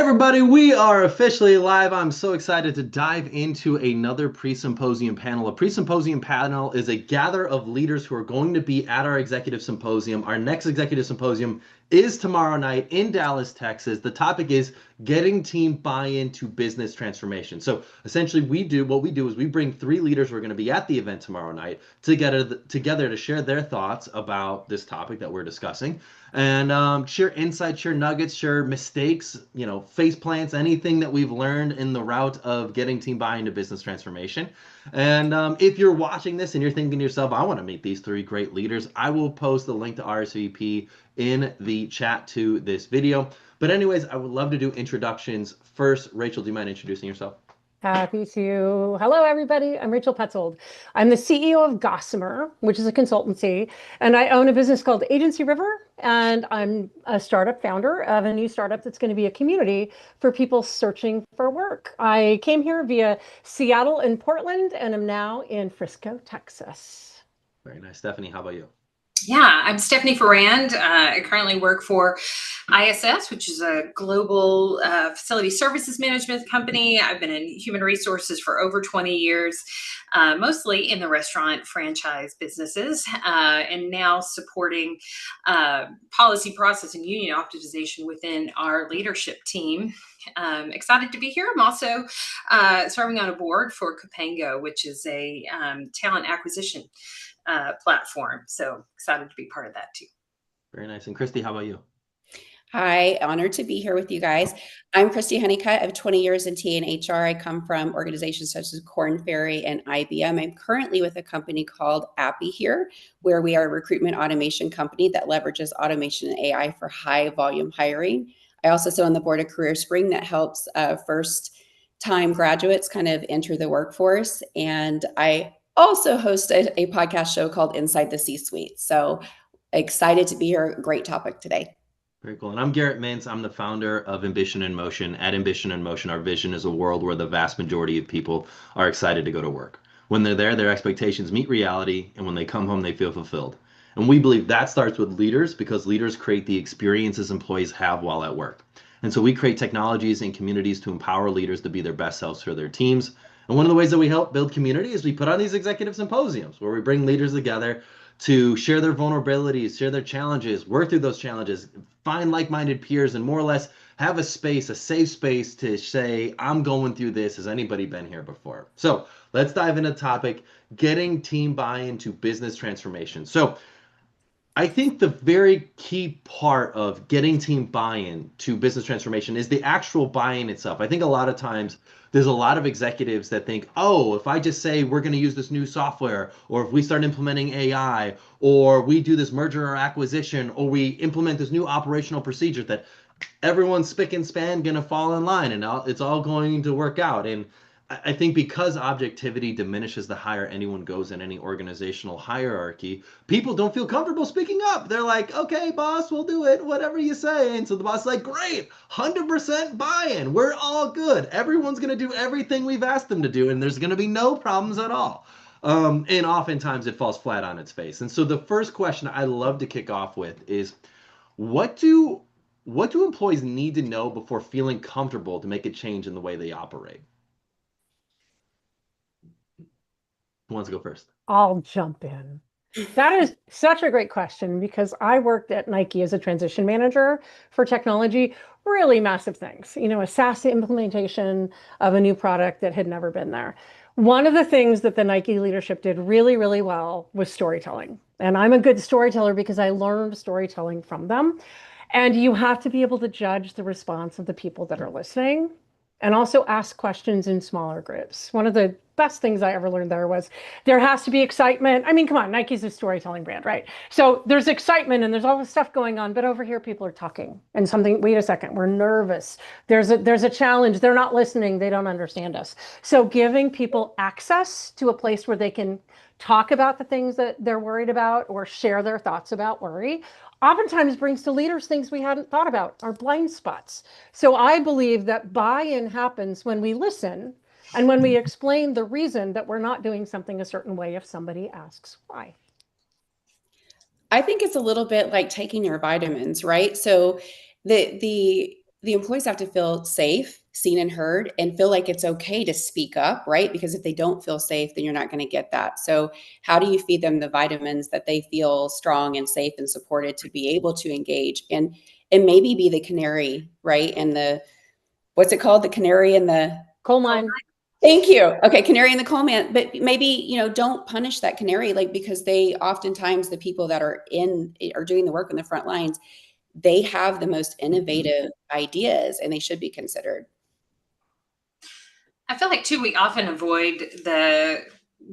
Everybody, we are officially live. I'm so excited to dive into another pre-symposium panel. A pre-symposium panel is a gather of leaders who are going to be at our executive symposium. Our next executive symposium is tomorrow night in Dallas, Texas. The topic is getting team buy-in to business transformation. So essentially what we do is we bring three leaders who are going to be at the event tomorrow night together to share their thoughts about this topic that we're discussing and share insights, share nuggets, share mistakes, face plants, anything that we've learned in the route of getting team buy-in to business transformation. And if you're watching this and you're thinking to yourself, I want to meet these three great leaders, I will post the link to RSVP in the chat to this video. But anyways, I would love to do introductions. First, Rachel, do you mind introducing yourself? Happy to. Hello, everybody. I'm Rachel Petzold. I'm the CEO of Gossamer, which is a consultancy, and I own a business called Agency River, and I'm a startup founder of a new startup that's going to be a community for people searching for work. I came here via Seattle and Portland, and I'm now in Frisco, Texas. Very nice. Stephanie, how about you? Yeah, I'm Stephanie Forand. I currently work for ISS, which is a global facility services management company. I've been in human resources for over 20 years, mostly in the restaurant franchise businesses, and now supporting policy process and union optimization within our leadership team. Excited to be here. I'm also serving on a board for Capango, which is a talent acquisition platform. So excited to be part of that too. Very nice. And Christy, how about you? Hi, honored to be here with you guys. I'm Christy Honeycutt. I have 20 years in TA and HR. I come from organizations such as Korn Ferry and IBM. I'm currently with a company called Appy here, where we are a recruitment automation company that leverages automation and AI for high volume hiring. I also sit on the board of Career Spring that helps first-time graduates kind of enter the workforce. And I also host a podcast show called Inside the C-Suite. So excited to be here. Great topic today. Very cool. And I'm Garrett Mintz. I'm the founder of Ambition in Motion. At Ambition in Motion, our vision is a world where the vast majority of people are excited to go to work. When they're there, their expectations meet reality, and when they come home, they feel fulfilled. And we believe that starts with leaders, because leaders create the experiences employees have while at work. And so we create technologies and communities to empower leaders to be their best selves for their teams. And one of the ways that we help build community is we put on these executive symposiums where we bring leaders together to share their vulnerabilities, share their challenges, work through those challenges, find like-minded peers, and more or less have a space, a safe space to say, I'm going through this. Has anybody been here before? So let's dive into the topic, getting team buy-in to business transformation. So I think the very key part of getting team buy-in to business transformation is the actual buy-in itself. I think a lot of times there's a lot of executives that think, oh, if I just say we're going to use this new software, or if we start implementing AI, or we do this merger or acquisition, or we implement this new operational procedure, that everyone's spick and span going to fall in line and it's all going to work out. And I think because objectivity diminishes the higher anyone goes in any organizational hierarchy, people don't feel comfortable speaking up. They're like, okay, boss, we'll do it, whatever you say. And so the boss is like, great, 100% buy-in. We're all good. Everyone's going to do everything we've asked them to do, and there's going to be no problems at all. And oftentimes it falls flat on its face. And so the first question I love to kick off with is, what do employees need to know before feeling comfortable to make a change in the way they operate? Who wants to go first? I'll jump in. That is such a great question, because I worked at Nike as a transition manager for technology, really massive things, a SaaS implementation of a new product that had never been there. One of the things that the Nike leadership did really, really well was storytelling. And I'm a good storyteller because I learned storytelling from them. And you have to be able to judge the response of the people that are listening, and also ask questions in smaller groups. One of the best things I ever learned there was there has to be excitement. I mean, come on, Nike's a storytelling brand, right? So there's excitement and there's all this stuff going on, but over here people are talking and something, wait a second, we're nervous. There's a challenge. They're not listening. They don't understand us. So giving people access to a place where they can talk about the things that they're worried about or share their thoughts about worry oftentimes brings to leaders things we hadn't thought about, our blind spots. So I believe that buy-in happens when we listen and when we explain the reason that we're not doing something a certain way if somebody asks why. I think it's a little bit like taking your vitamins, right? So the the employees have to feel safe, seen and heard, and feel like it's okay to speak up, right? Because if they don't feel safe, then you're not going to get that. So how do you feed them the vitamins that they feel strong and safe and supported to be able to engage and maybe be the canary, right? And the, what's it called? The canary in the Coal mine. Thank you. Okay, canary in the coal mine, but maybe, you know, don't punish that canary, like, because they oftentimes, the people that are doing the work on the front lines, they have the most innovative ideas and they should be considered. I feel like too, we often avoid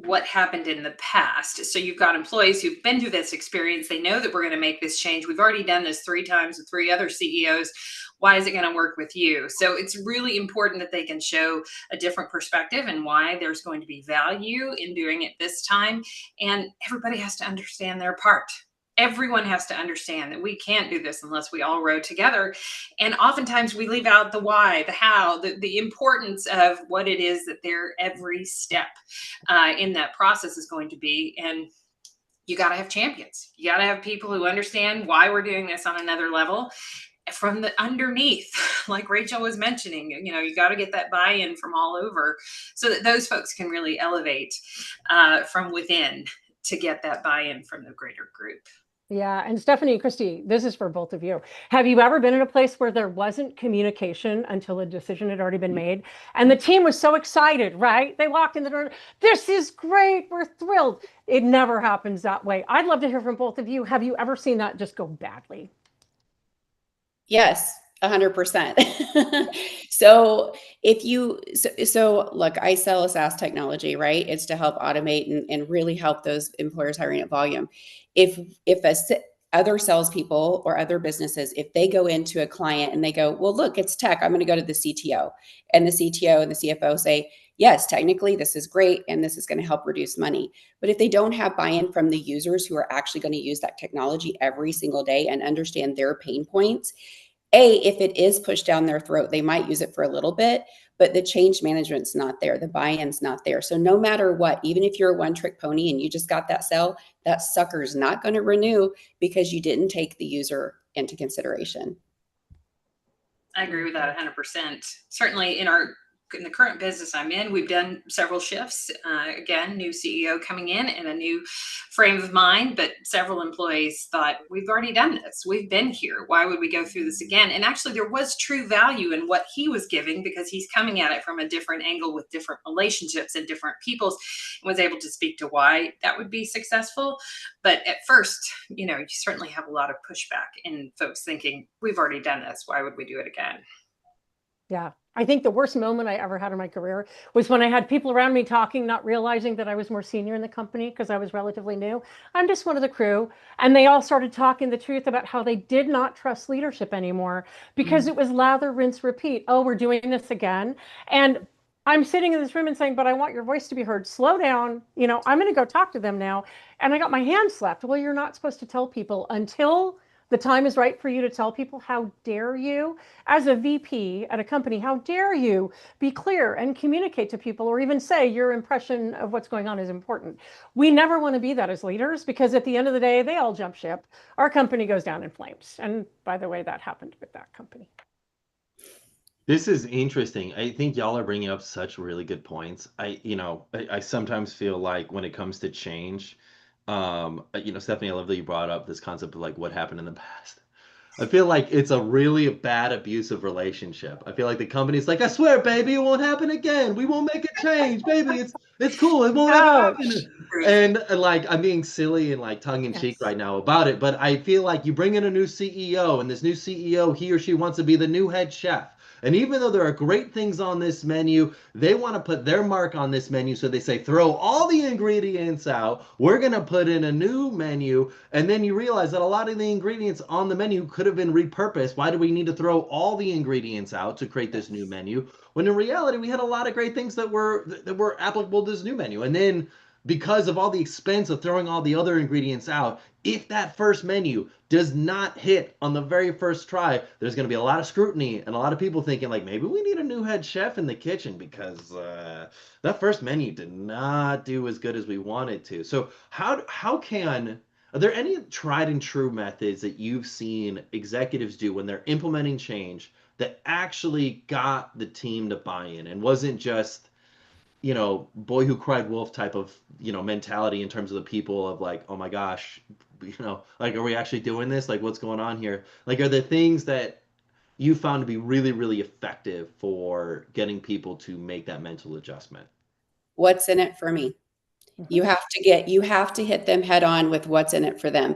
what happened in the past. So you've got employees who've been through this experience. They know that we're going to make this change. We've already done this 3 times with 3 other CEOs. Why is it going to work with you? So it's really important that they can show a different perspective and why there's going to be value in doing it this time. And everybody has to understand their part. Everyone has to understand that we can't do this unless we all row together. And oftentimes we leave out the why, the how, the importance of what it is that their every step in that process is going to be. And you got to have champions. You got to have people who understand why we're doing this on another level from the underneath, like Rachel was mentioning. You know, you got to get that buy-in from all over so that those folks can really elevate from within to get that buy-in from the greater group. Yeah. And Stephanie and Christy, this is for both of you. Have you ever been in a place where there wasn't communication until a decision had already been made? And the team was so excited, right? They walked in the door. This is great. We're thrilled. It never happens that way. I'd love to hear from both of you. Have you ever seen that just go badly? Yes, 100%. So if you, so look, I sell a SaaS technology, right? It's to help automate and really help those employers hiring at volume. If other salespeople or other businesses, if they go into a client and they go, well, look, it's tech, I'm going to go to the CTO, and the CTO and the CFO say, yes, technically this is great and this is going to help reduce money. But if they don't have buy-in from the users who are actually going to use that technology every single day and understand their pain points, if it is pushed down their throat, they might use it for a little bit, but the change management's not there. The buy-in's not there. So no matter what, even if you're a one-trick pony and you just got that sell, that sucker's not going to renew because you didn't take the user into consideration. I agree with that 100%. Certainly in the current business I'm in, we've done several shifts. Again, new CEO coming in and a new frame of mind, but several employees thought, we've already done this. We've been here. Why would we go through this again? And actually there was true value in what he was giving because he's coming at it from a different angle with different relationships and different peoples, and was able to speak to why that would be successful. But at first, you know, you certainly have a lot of pushback in folks thinking, we've already done this. Why would we do it again? Yeah. I think the worst moment I ever had in my career was when I had people around me talking, not realizing that I was more senior in the company because I was relatively new. I'm just one of the crew. And they all started talking the truth about how they did not trust leadership anymore because it was lather, rinse, repeat. Oh, we're doing this again. And I'm sitting in this room and saying, but I want your voice to be heard. Slow down. You know, I'm going to go talk to them now. And I got my hand slapped. Well, you're not supposed to tell people until the time is right for you to tell people. How dare you, as a VP at a company, how dare you be clear and communicate to people, or even say your impression of what's going on is important. We never want to be that as leaders, because at the end of the day, they all jump ship. Our company goes down in flames. And by the way, that happened with that company. This is interesting. I think y'all are bringing up such really good points. I sometimes feel like when it comes to change, Stephanie, I love that you brought up this concept of like what happened in the past. I feel like it's a really bad abusive relationship. I feel like the company's like, I swear, baby, it won't happen again. We won't make a change, baby. It's cool. It won't ever happen. And like, I'm being silly and like tongue in cheek right now about it, but I feel like you bring in a new CEO, and this new CEO, he or she wants to be the new head chef. And even though there are great things on this menu, they want to put their mark on this menu. So they say, throw all the ingredients out. We're going to put in a new menu. And then you realize that a lot of the ingredients on the menu could have been repurposed. Why do we need to throw all the ingredients out to create this new menu? When in reality, we had a lot of great things that were applicable to this new menu. And then because of all the expense of throwing all the other ingredients out, if that first menu does not hit on the very first try, there's going to be a lot of scrutiny and a lot of people thinking like, maybe we need a new head chef in the kitchen because that first menu did not do as good as we wanted to. So are there any tried and true methods that you've seen executives do when they're implementing change that actually got the team to buy in and wasn't just, boy who cried wolf type of, mentality in terms of the people of like, oh my gosh, like, are we actually doing this? Like, what's going on here? Like, are there things that you found to be really, really effective for getting people to make that mental adjustment? What's in it for me? You have to hit them head on with what's in it for them,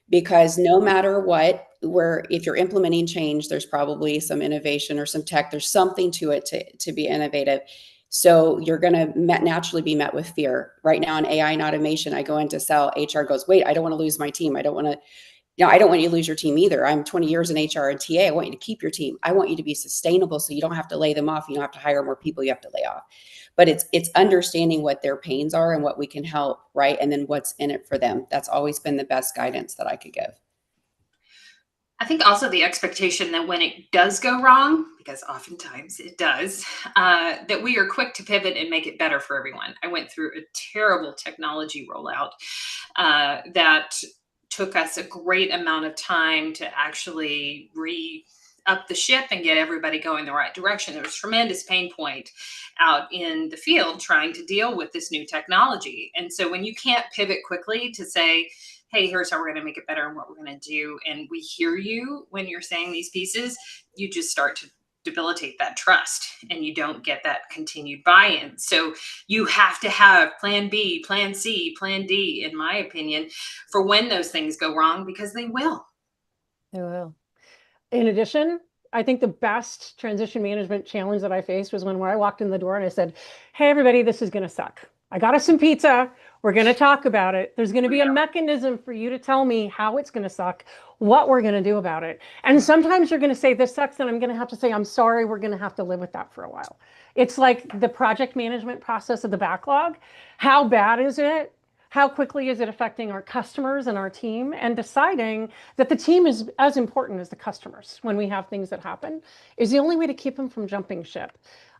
because no matter what, if you're implementing change, there's probably some innovation or some tech, there's something to it to be innovative. So you're going to naturally be met with fear. Right now in AI and automation, I go in to sell, HR goes, wait, I don't want to lose my team. I don't want you to lose your team either. I'm 20 years in HR and TA. I want you to keep your team. I want you to be sustainable, so you don't have to lay them off. You don't have to hire more people you have to lay off. But it's understanding what their pains are and what we can help, right? And then what's in it for them. That's always been the best guidance that I could give. I think also the expectation that when it does go wrong, because oftentimes it does, that we are quick to pivot and make it better for everyone. I went through a terrible technology rollout that took us a great amount of time to actually up the ship and get everybody going the right direction. There was tremendous pain point out in the field trying to deal with this new technology. And so when you can't pivot quickly to say, hey, here's how we're going to make it better and what we're going to do, and we hear you when you're saying these pieces, you just start to debilitate that trust and you don't get that continued buy-in. So you have to have plan B, plan C, plan D, in my opinion, for when those things go wrong, because they will. They will. In addition, I think the best transition management challenge that I faced was when I walked in the door and I said, hey, everybody, this is going to suck. I got us some pizza. We're going to talk about it. There's going to be a mechanism for you to tell me how it's going to suck, what we're going to do about it. And sometimes you're going to say this sucks, and I'm going to have to say, I'm sorry, we're going to have to live with that for a while. It's like the project management process of the backlog. How bad is it? How quickly is it affecting our customers and our team? And deciding that the team is as important as the customers when we have things that happen is the only way to keep them from jumping ship.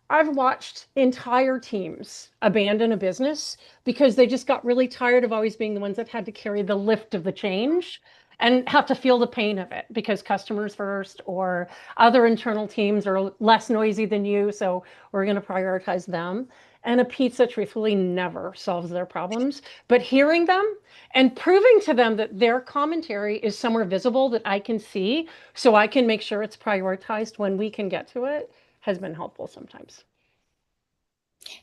I've watched entire teams abandon a business because they just got really tired of always being the ones that had to carry the lift of the change and have to feel the pain of it because customers first or other internal teams are less noisy than you, so we're going to prioritize them. And a pizza truthfully never solves their problems, but hearing them and proving to them that their commentary is somewhere visible that I can see so I can make sure it's prioritized when we can get to it has been helpful sometimes.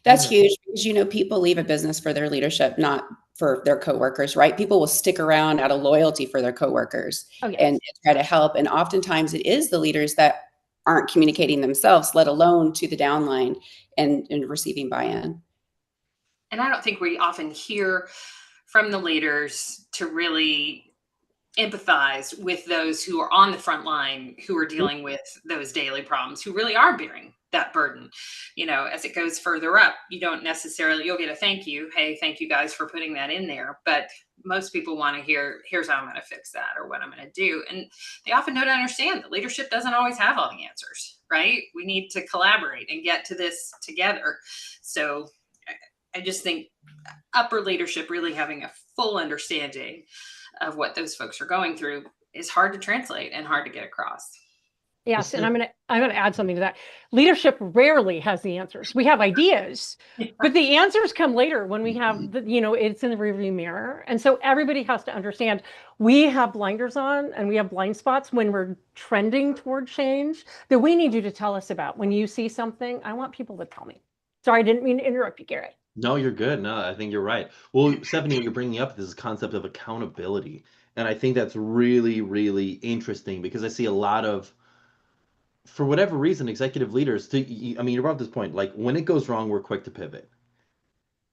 That's huge because, people leave a business for their leadership, not for their coworkers, right? People will stick around out of loyalty for their coworkers and try to help. And oftentimes it is the leaders that aren't communicating themselves, let alone to the downline and receiving buy-in. And I don't think we often hear from the leaders to really empathize with those who are on the front line, who are dealing with those daily problems, who really are bearing that burden. As it goes further up, you don't necessarily, you'll get a thank you. Hey, thank you guys for putting that in there. But most people want to hear, here's how I'm going to fix that or what I'm going to do. And they often don't understand that leadership doesn't always have all the answers, right? We need to collaborate and get to this together. So I just think upper leadership really having a full understanding of what those folks are going through is hard to translate and hard to get across. Yes, and I'm going to add something to that. Leadership rarely has the answers. We have ideas, but the answers come later when we have it's in the rearview mirror. And so everybody has to understand we have blinders on and we have blind spots when we're trending toward change that we need you to tell us about. When you see something, I want people to tell me. Sorry, I didn't mean to interrupt you, Garrett. No, you're good. No, I think you're right. Well, Stephanie, what you're bringing up this concept of accountability. And I think that's really, really interesting because I see a lot of, for whatever reason, executive leaders, you brought up this point, like when it goes wrong, we're quick to pivot.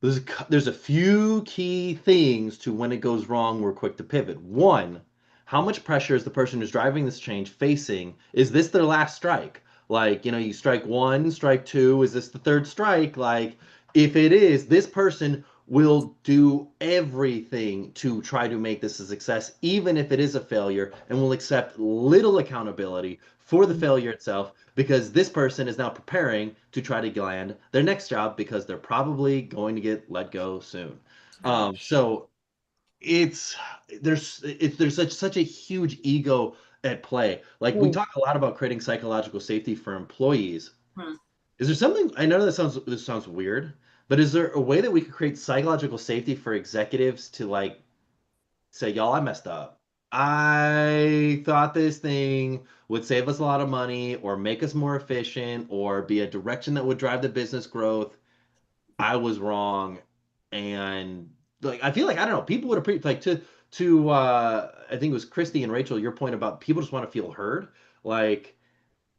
There's a few key things to when it goes wrong, we're quick to pivot. One, how much pressure is the person who's driving this change facing? Is this their last strike? Like, you strike one, strike two, is this the third strike? Like, if it is, this person will do everything to try to make this a success, even if it is a failure, and will accept little accountability for the failure itself, because this person is now preparing to try to land their next job because they're probably going to get let go soon. So there's such a huge ego at play. Like we talk a lot about creating psychological safety for employees. Is there something, I know this sounds weird, but is there a way that we could create psychological safety for executives to like say, y'all, I messed up. I thought this thing would save us a lot of money or make us more efficient or be a direction that would drive the business growth. I was wrong. And like I feel like, I don't know, people would appreciate like to I think it was Christy and Rachel, your point about people just want to feel heard. Like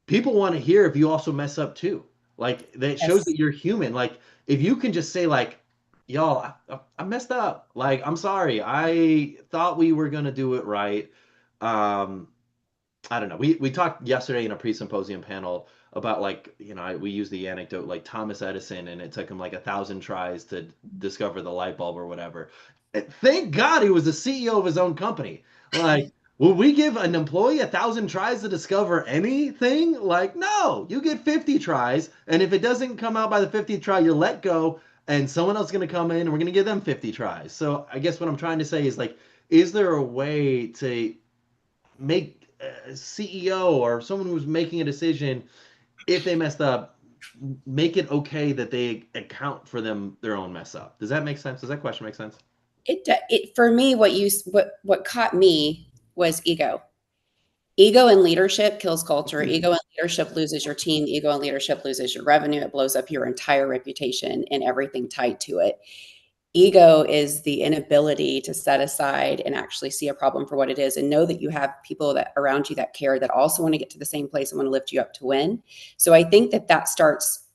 people want to hear if you also mess up too. Like that shows that you're human. Like if you can just say like, y'all, I messed up. Like I'm sorry. I thought we were gonna do it right. I don't know. We talked yesterday in a pre-symposium panel about like, you know, we use the anecdote like Thomas Edison and it took him like 1,000 tries to discover the light bulb or whatever. And thank God he was the CEO of his own company. Like, will we give an employee 1,000 tries to discover anything? Like, no, you get 50 tries. And if it doesn't come out by the 50th try, you're let go and someone else is going to come in and we're going to give them 50 tries. So I guess what I'm trying to say is like, is there a way to make a CEO or someone who's making a decision, if they messed up, make it okay that they account for their own mess up? Does that make sense? Does that question make sense? It for me, what caught me was ego. Ego in leadership kills culture. Ego in leadership loses your team. Ego in leadership loses your revenue. It blows up your entire reputation and everything tied to it. Ego is the inability to set aside and actually see a problem for what it is and know that you have people that around you that care, that also want to get to the same place and want to lift you up to win. So I think that starts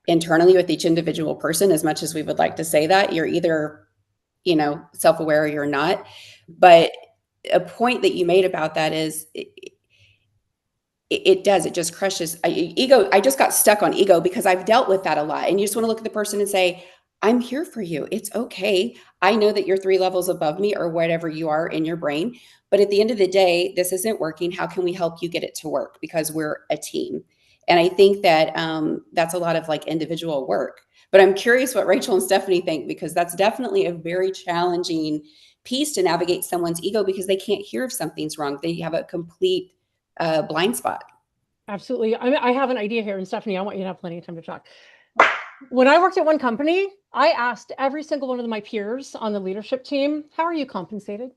internally with each individual person. As much as we would like to say that, you're either, you know, self-aware or you're not. But a point that you made about that is it just crushes ego. I just got stuck on ego because I've dealt with that a lot. And you just want to look at the person and say, I'm here for you. It's okay. I know that you're 3 levels above me or whatever you are in your brain. But at the end of the day, this isn't working. How can we help you get it to work? Because we're a team. And I think that that's a lot of like individual work. But I'm curious what Rachel and Stephanie think, because that's definitely a very challenging piece to navigate someone's ego because they can't hear if something's wrong. They have a complete blind spot. Absolutely. I have an idea here, and Stephanie, I want you to have plenty of time to talk. When I worked at one company, I asked every single one of my peers on the leadership team, how are you compensated?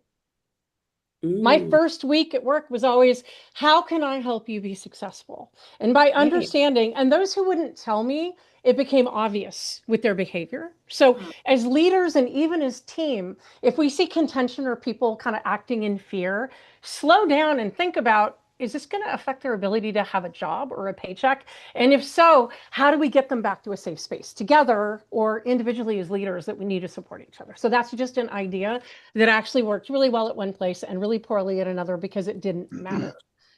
My first week at work was always, how can I help you be successful? And by understanding, and those who wouldn't tell me, it became obvious with their behavior. So as leaders and even as team, if we see contention or people kind of acting in fear, slow down and think about, is this going to affect their ability to have a job or a paycheck? And if so, how do we get them back to a safe space together or individually as leaders that we need to support each other? So that's just an idea that actually worked really well at one place and really poorly at another because it didn't matter.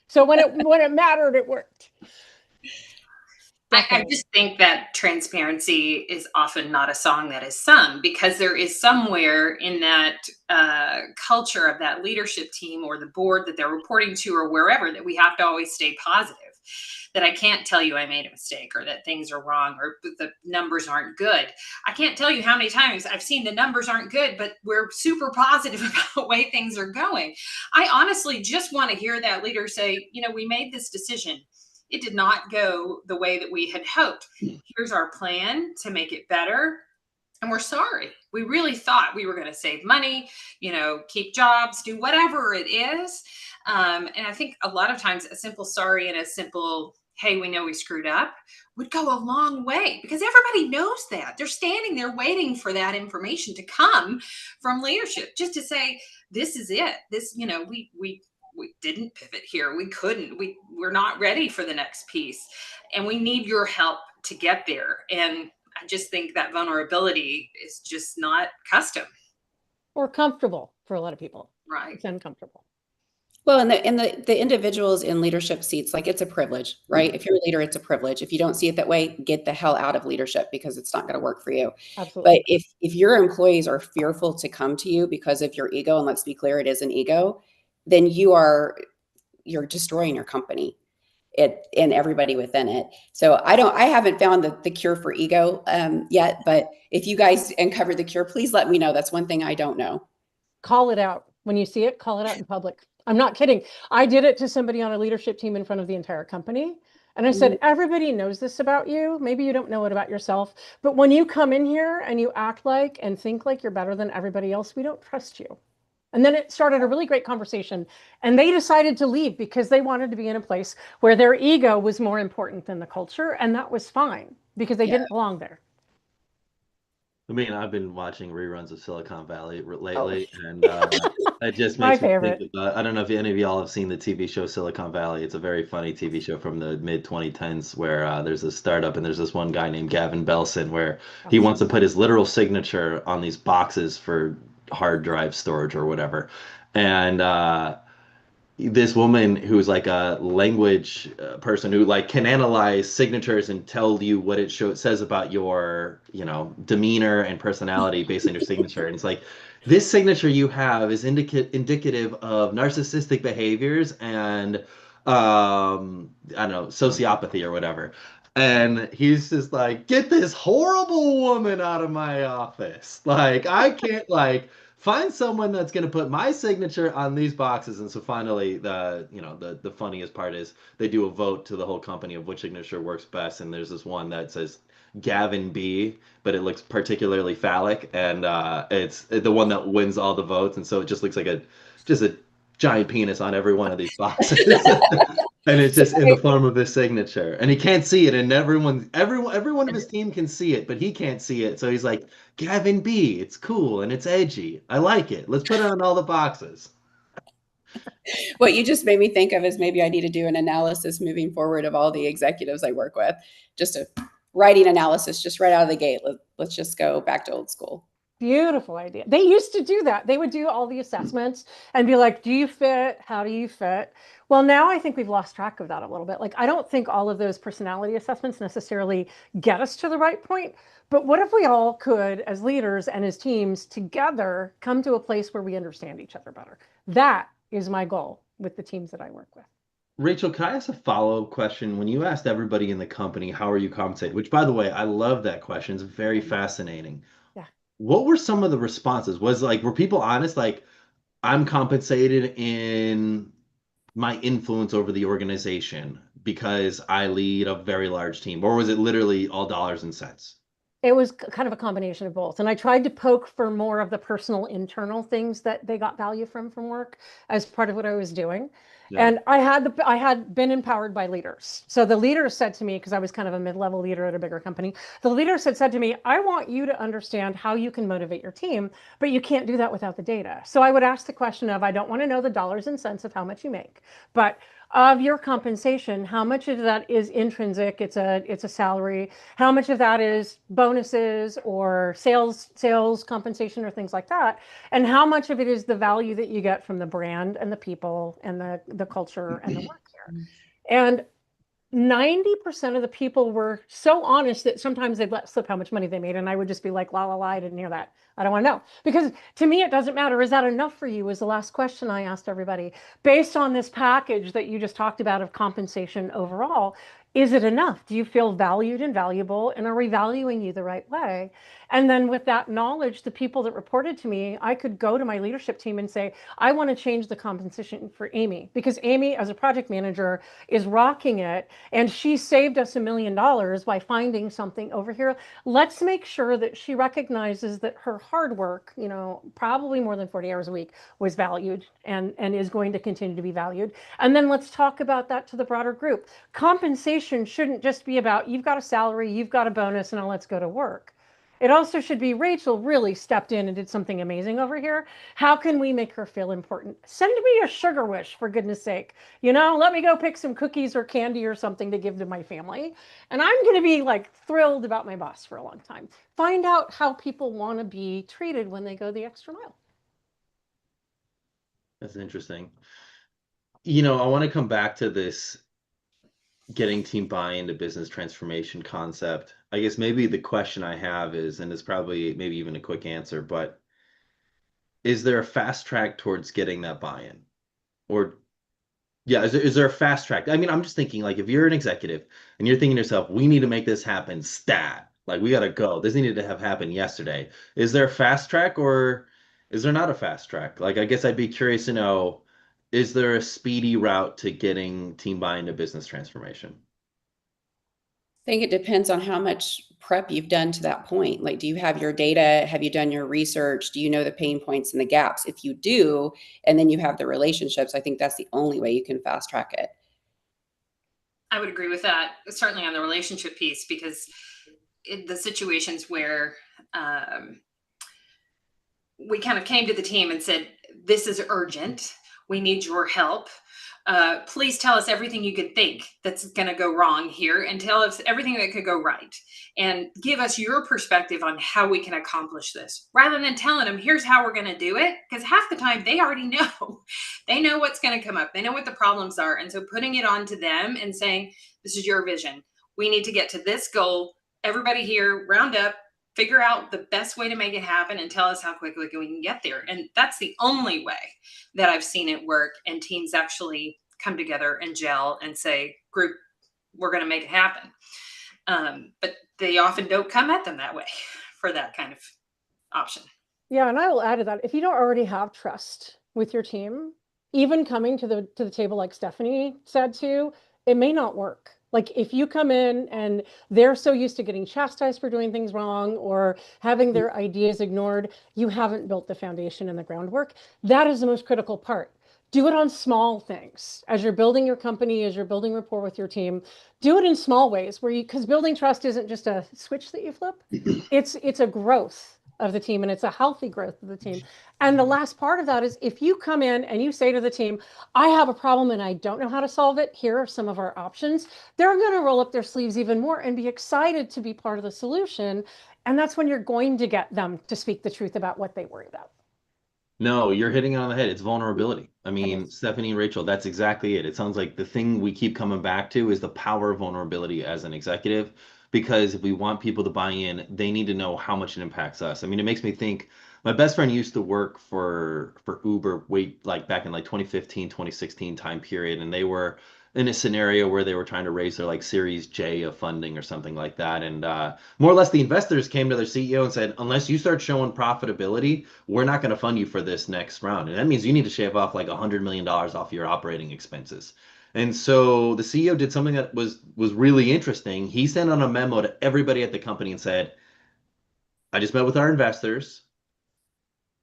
So when it mattered, it worked. I just think that transparency is often not a song that is sung, because there is somewhere in that culture of that leadership team or the board that they're reporting to or wherever that we have to always stay positive, that I can't tell you I made a mistake or that things are wrong or the numbers aren't good. I can't tell you how many times I've seen the numbers aren't good, but we're super positive about the way things are going. I honestly just want to hear that leader say, you know, we made this decision. It did not go the way that we had hoped. Here's our plan to make it better. And we're sorry. We really thought we were going to save money, you know, keep jobs, do whatever it is. And I think a lot of times a simple sorry and a simple, hey, we know we screwed up would go a long way, because everybody knows that. They're standing there waiting for that information to come from leadership, just to say, this is it. This, you know, we didn't pivot here. We couldn't. We're not ready for the next piece. And we need your help to get there. And I just think that vulnerability is just not custom. Or comfortable for a lot of people. Right. It's uncomfortable. Well, and the individuals in leadership seats, like, it's a privilege, right? If you're a leader, it's a privilege. If you don't see it that way, get the hell out of leadership, because it's not going to work for you. Absolutely. But if your employees are fearful to come to you because of your ego, and let's be clear, it is an ego, then you're destroying your company and everybody within it. So I haven't found the cure for ego yet, but if you guys uncover the cure, please let me know. That's one thing I don't know. Call it out. When you see it, call it out in public. I'm not kidding. I did it to somebody on a leadership team in front of the entire company. And I said, everybody knows this about you. Maybe you don't know it about yourself, but when you come in here and you act like and think like you're better than everybody else, we don't trust you. And then it started a really great conversation. And they decided to leave because they wanted to be in a place where their ego was more important than the culture. And that was fine because they didn't belong there. I mean, I've been watching reruns of Silicon Valley lately, Oh. and it just My makes me favorite. think about, I don't know if any of y'all have seen the TV show Silicon Valley. It's a very funny TV show from the mid 2010s where there's a startup and there's this one guy named Gavin Belson where he wants to put his literal signature on these boxes for hard drive storage or whatever. And this woman who's like a language person who like can analyze signatures and tell you what it says about your, you know, demeanor and personality based on your signature. And it's like, this signature you have is indicative of narcissistic behaviors and I don't know, sociopathy or whatever. And he's just like, get this horrible woman out of my office. Like, I can't like find someone that's going to put my signature on these boxes. And so finally, the funniest part is they do a vote to the whole company of which signature works best. And there's this one that says Gavin B, but it looks particularly phallic, and it's the one that wins all the votes. And so it just looks like a giant penis on every one of these boxes. And it's just in the form of his signature, and he can't see it, and everyone of his team can see it, but he can't see it. So he's like, Gavin B, it's cool and it's edgy. I like it. Let's put it on all the boxes. What you just made me think of is maybe I need to do an analysis moving forward of all the executives I work with. Just a writing analysis, just right out of the gate. Let's just go back to old school. Beautiful idea. They used to do that. They would do all the assessments and be like, do you fit? How do you fit? Well, now I think we've lost track of that a little bit. Like, I don't think all of those personality assessments necessarily get us to the right point. But what if we all could, as leaders and as teams together, come to a place where we understand each other better? That is my goal with the teams that I work with. Rachel, can I ask a follow-up question? When you asked everybody in the company, how are you compensated? Which, by the way, I love that question. It's very fascinating. Yeah. What were some of the responses? Were people honest? Like, I'm compensated in my influence over the organization because I lead a very large team, or was it literally all dollars and cents? It was kind of a combination of both. And I tried to poke for more of the personal internal things that they got value from work as part of what I was doing. Yeah. And I had been empowered by leaders. So the leaders said to me, because I was kind of a mid-level leader at a bigger company, the leaders had said to me, I want you to understand how you can motivate your team, but you can't do that without the data. So I would ask the question of, I don't want to know the dollars and cents of how much you make, but of your compensation, how much of that is intrinsic? It's a salary. How much of that is bonuses or sales compensation or things like that? And how much of it is the value that you get from the brand and the people and the culture and the work here? And 90% of the people were so honest that sometimes they'd let slip how much money they made. And I would just be like, la, la, la, I didn't hear that. I don't want to know. Because to me, it doesn't matter. Is that enough for you? Was the last question I asked everybody. Based on this package that you just talked about of compensation overall, is it enough? Do you feel valued and valuable? And are we valuing you the right way? And then with that knowledge, the people that reported to me, I could go to my leadership team and say, I want to change the compensation for Amy, because Amy, as a project manager, is rocking it. And she saved us $1 million by finding something over here. Let's make sure that she recognizes that her hard work, you know, probably more than 40 hours a week, was valued and is going to continue to be valued. And then let's talk about that to the broader group. Compensation shouldn't just be about, you've got a salary, you've got a bonus, and now let's go to work. It also should be, Rachel really stepped in and did something amazing over here. How can we make her feel important? Send me a sugar wish, for goodness sake. You know, let me go pick some cookies or candy or something to give to my family. And I'm going to be like thrilled about my boss for a long time. Find out how people want to be treated when they go the extra mile. That's interesting. You know, I want to come back to this getting team buy-in to business transformation concept. I guess maybe the question I have is, and it's probably maybe even a quick answer, but is there a fast track towards getting that buy-in? Or yeah, is there a fast track? I mean, I'm just thinking, like, if you're an executive and you're thinking to yourself, we need to make this happen stat, like we gotta go. This needed to have happened yesterday. Is there a fast track or is there not a fast track? Like, I guess I'd be curious to know, Is there a speedy route to getting team buy-in to business transformation? I think it depends on how much prep you've done to that point. Like, do you have your data? Have you done your research? Do you know the pain points and the gaps? If you do, and then you have the relationships, I think that's the only way you can fast track it. I would agree with that, certainly on the relationship piece, because the situations where we kind of came to the team and said, this is urgent. We need your help. Please tell us everything you could think that's going to go wrong here, and tell us everything that could go right, and give us your perspective on how we can accomplish this, rather than telling them, here's how we're going to do it. Because half the time they already know. They know what's going to come up. They know what the problems are. And so putting it on to them and saying, this is your vision. We need to get to this goal. Everybody here, round up, figure out the best way to make it happen, and tell us how quickly we can get there. And that's the only way that I've seen it work, and teams actually come together and gel and say, group, we're going to make it happen. But they often don't come at them that way for that kind of option. Yeah, and I will add to that, if you don't already have trust with your team, even coming to the table like Stephanie said too, it may not work. Like if you come in and they're so used to getting chastised for doing things wrong or having their ideas ignored, you haven't built the foundation and the groundwork. That is the most critical part. Do it on small things. As you're building your company, as you're building rapport with your team, do it in small ways where because building trust isn't just a switch that you flip. It's a growth of the team, and it's a healthy growth of the team. And the last part of that is, if you come in and you say to the team, I have a problem and I don't know how to solve it, here are some of our options, they're going to roll up their sleeves even more and be excited to be part of the solution. And that's when you're going to get them to speak the truth about what they worry about. No, you're hitting it on the head. It's vulnerability. I mean, Stephanie and Rachel, that's exactly it. It sounds like the thing we keep coming back to is the power of vulnerability as an executive, because if we want people to buy in, they need to know how much it impacts us. I mean, it makes me think, my best friend used to work for Uber like back in like 2015, 2016 time period, and they were in a scenario where they were trying to raise their like Series J of funding or something like that. And more or less the investors came to their CEO and said, unless you start showing profitability, we're not going to fund you for this next round. And that means you need to shave off like $100 million off your operating expenses. And so the CEO did something that was really interesting. He sent out a memo to everybody at the company and said, I just met with our investors.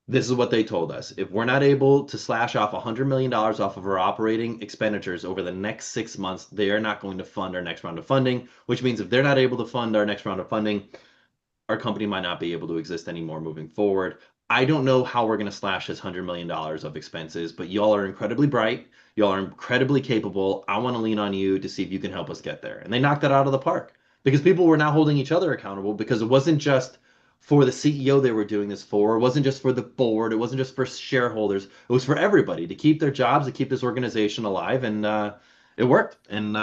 This is what they told us. If we're not able to slash off $100 million off of our operating expenditures over the next 6 months, they are not going to fund our next round of funding, which means if they're not able to fund our next round of funding, our company might not be able to exist anymore moving forward. I don't know how we're going to slash this $100 million of expenses, but y'all are incredibly bright. Y'all are incredibly capable. I want to lean on you to see if you can help us get there. And they knocked that out of the park because people were now holding each other accountable, because it wasn't just for the CEO they were doing this for. It wasn't just for the board. It wasn't just for shareholders. It was for everybody to keep their jobs, to keep this organization alive. And it worked. And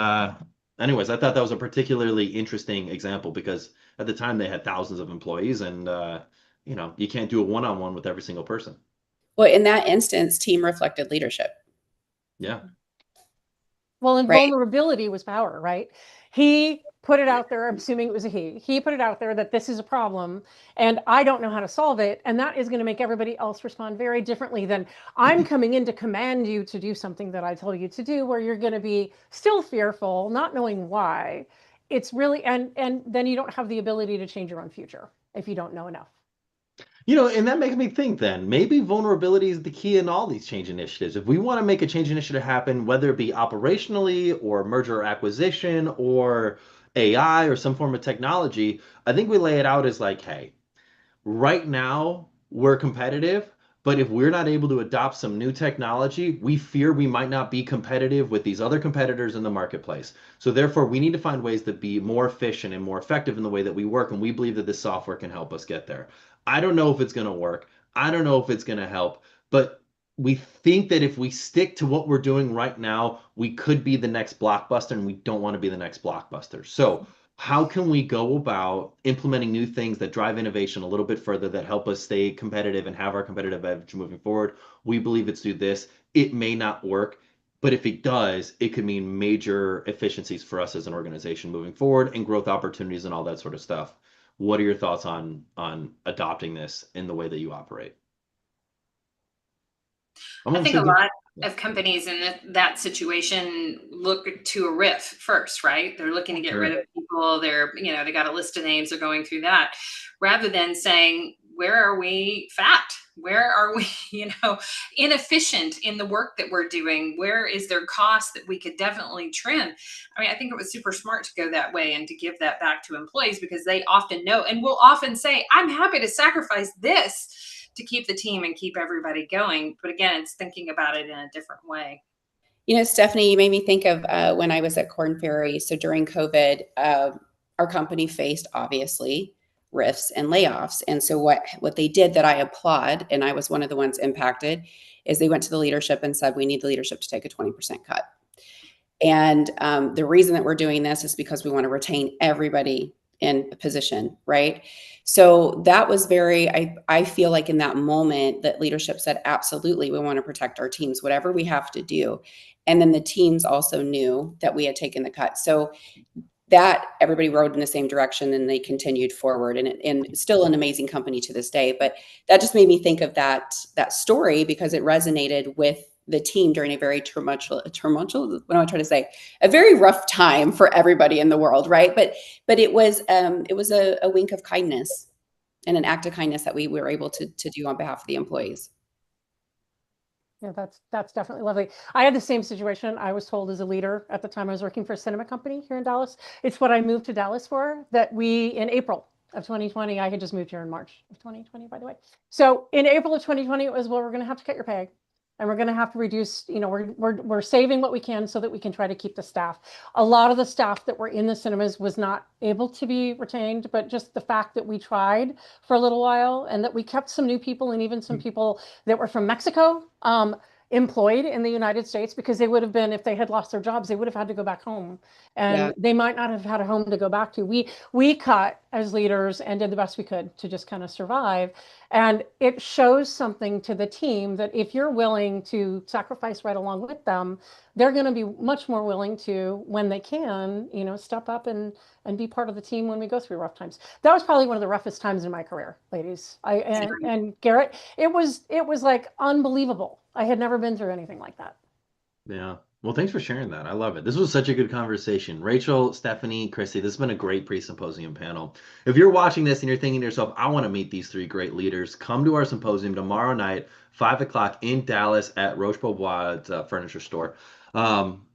anyways, I thought that was a particularly interesting example because at the time they had thousands of employees, and you can't do a one-on-one with every single person. Well, in that instance, team reflected leadership. Yeah. Well, and vulnerability was power, right? He put it out there. I'm assuming it was a he. He put it out there that this is a problem and I don't know how to solve it. And that is going to make everybody else respond very differently than I'm coming in to command you to do something that I told you to do, where you're going to be still fearful, not knowing why. It's really, and then you don't have the ability to change your own future if you don't know enough. And that makes me think then maybe vulnerability is the key in all these change initiatives. If we want to make a change initiative happen, whether it be operationally or merger or acquisition or AI or some form of technology, I think we lay it out as like, hey, right now we're competitive, but if we're not able to adopt some new technology, we fear we might not be competitive with these other competitors in the marketplace. So therefore, we need to find ways to be more efficient and more effective in the way that we work, and we believe that this software can help us get there. I don't know if it's going to work. I don't know if it's going to help, but we think that if we stick to what we're doing right now, we could be the next blockbuster, and we don't want to be the next blockbuster. So how can we go about implementing new things that drive innovation a little bit further, that help us stay competitive and have our competitive edge moving forward? We believe it's do this. It may not work, but if it does, it could mean major efficiencies for us as an organization moving forward and growth opportunities and all that sort of stuff. What are your thoughts on adopting this in the way that you operate? I think a lot of companies in that situation look to a RIF first, right? They're looking to get rid of people. They're, they got a list of names. They're going through that rather than saying, where are we fat? Where are we, inefficient in the work that we're doing? Where is there cost that we could definitely trim? I mean, I think it was super smart to go that way and to give that back to employees because they often know and will often say, I'm happy to sacrifice this to keep the team and keep everybody going. But again, it's thinking about it in a different way. Stephanie, you made me think of when I was at Korn Ferry. So during COVID, our company faced obviously RIFs and layoffs. And so what they did that I applaud, and I was one of the ones impacted, is they went to the leadership and said, we need the leadership to take a 20% cut. And the reason that we're doing this is because we want to retain everybody in a position, right? So that was I feel like in that moment that leadership said, absolutely, we want to protect our teams, whatever we have to do. And then the teams also knew that we had taken the cut. So that everybody rode in the same direction and they continued forward, and still an amazing company to this day. But that just made me think of that story because it resonated with the team during a very tumultuous, what am I trying to say? A very rough time for everybody in the world, right? But it was a wink of kindness and an act of kindness that we were able to do on behalf of the employees. Yeah, that's definitely lovely. I had the same situation. I was told as a leader at the time I was working for a cinema company here in Dallas. It's what I moved to Dallas for, that in April of 2020, I had just moved here in March of 2020, by the way. So in April of 2020, it was, well, we're going to have to cut your pay. And we're going to have to reduce, we're saving what we can so that we can try to keep the staff. A lot of the staff that were in the cinemas was not able to be retained, but just the fact that we tried for a little while and that we kept some new people and even some people that were from Mexico employed in the United States, because they would have been, if they had lost their jobs, they would have had to go back home, and they might not have had a home to go back to. We cut as leaders and did the best we could to just kind of survive. And it shows something to the team that if you're willing to sacrifice right along with them, they're going to be much more willing to, when they can, step up and be part of the team when we go through rough times. That was probably one of the roughest times in my career, ladies. And Garrett, it was like unbelievable. I had never been through anything like that. Yeah. Well, thanks for sharing that. I love it. This was such a good conversation. Rachel, Stephanie, Christy, this has been a great pre-symposium panel. If you're watching this and you're thinking to yourself, I want to meet these three great leaders, come to our symposium tomorrow night, 5 o'clock in Dallas at Roche Beaubois furniture store.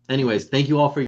Anyways, thank you all for